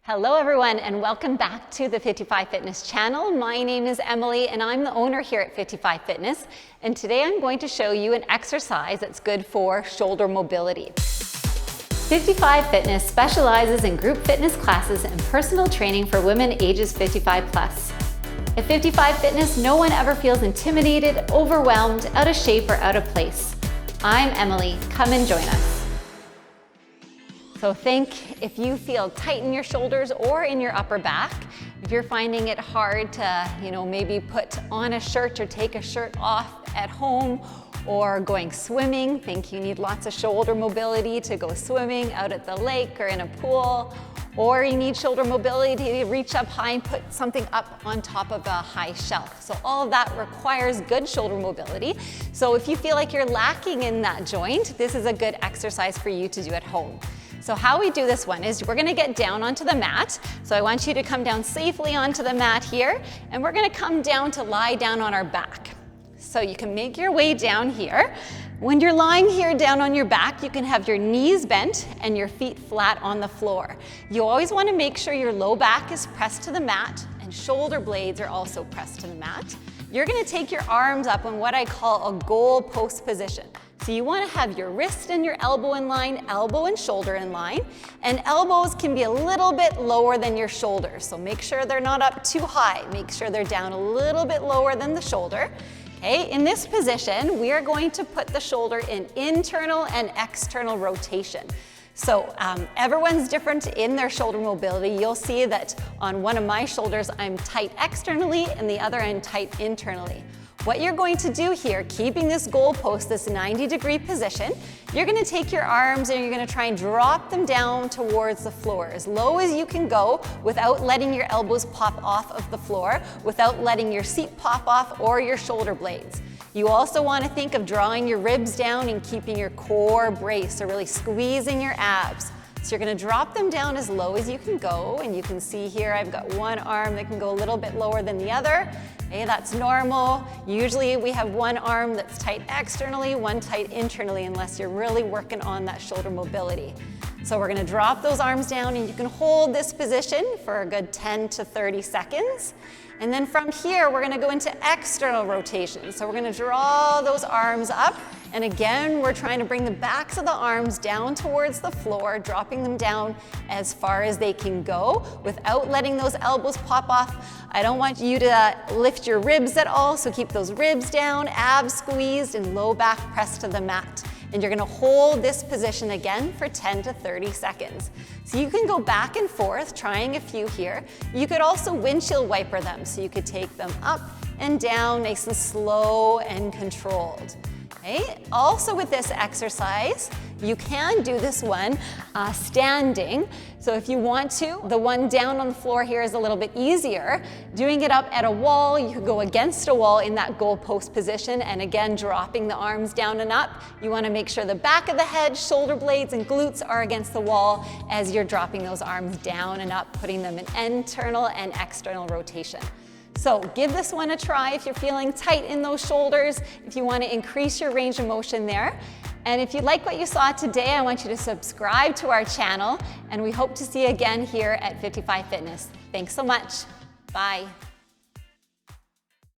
Hello everyone and welcome back to the 55 Fitness channel. My name is Emily and I'm the owner here at 55 Fitness, and today I'm going to show you an exercise that's good for shoulder mobility. 55 Fitness specializes in group fitness classes and personal training for women ages 55 plus. At 55 Fitness, no one ever feels intimidated, overwhelmed, out of shape, or out of place. I'm Emily. Come and join us. So think if you feel tight in your shoulders or in your upper back, if you're finding it hard to, maybe put on a shirt or take a shirt off at home, or going swimming, think you need lots of shoulder mobility to go swimming out at the lake or in a pool, or you need shoulder mobility to reach up high and put something up on top of a high shelf. So all of that requires good shoulder mobility. So if you feel like you're lacking in that joint, this is a good exercise for you to do at home. So how we do this one is we're gonna get down onto the mat. So I want you to come down safely onto the mat here, and we're gonna come down to lie down on our back. So you can make your way down here. When you're lying here down on your back, you can have your knees bent and your feet flat on the floor. You always wanna make sure your low back is pressed to the mat and shoulder blades are also pressed to the mat. You're gonna take your arms up in what I call a goal post position. So you want to have your wrist and your elbow in line, elbow and shoulder in line, and elbows can be a little bit lower than your shoulders. So make sure they're not up too high. Make sure they're down a little bit lower than the shoulder. Okay, in this position, we are going to put the shoulder in internal and external rotation. So everyone's different in their shoulder mobility. You'll see that on one of my shoulders, I'm tight externally, and the other I'm tight internally. What you're going to do here, keeping this goal post, this 90-degree position, you're gonna take your arms and you're gonna try and drop them down towards the floor as low as you can go without letting your elbows pop off of the floor, without letting your seat pop off or your shoulder blades. You also want to think of drawing your ribs down and keeping your core braced, so really squeezing your abs. So you're going to drop them down as low as you can go, and you can see here I've got one arm that can go a little bit lower than the other. Okay, that's normal. Usually we have one arm that's tight externally, one tight internally, unless you're really working on that shoulder mobility. So we're going to drop those arms down, and you can hold this position for a good 10 to 30 seconds. And then from here, we're going to go into external rotation. So we're going to draw those arms up. And again, we're trying to bring the backs of the arms down towards the floor, dropping them down as far as they can go without letting those elbows pop off. I don't want you to lift your ribs at all, so keep those ribs down, abs squeezed, and low back pressed to the mat. And you're gonna hold this position again for 10 to 30 seconds. So you can go back and forth, trying a few here. You could also windshield wiper them, so you could take them up and down, nice and slow and controlled. Okay. Also with this exercise, you can do this one standing. So if you want to, the one down on the floor here is a little bit easier. Doing it up at a wall, you could go against a wall in that goal post position, and again, dropping the arms down and up. You want to make sure the back of the head, shoulder blades, and glutes are against the wall as you're dropping those arms down and up, putting them in internal and external rotation. So give this one a try if you're feeling tight in those shoulders, if you want to increase your range of motion there. And if you like what you saw today, I want you to subscribe to our channel, and we hope to see you again here at 55 Fitness. Thanks so much. Bye.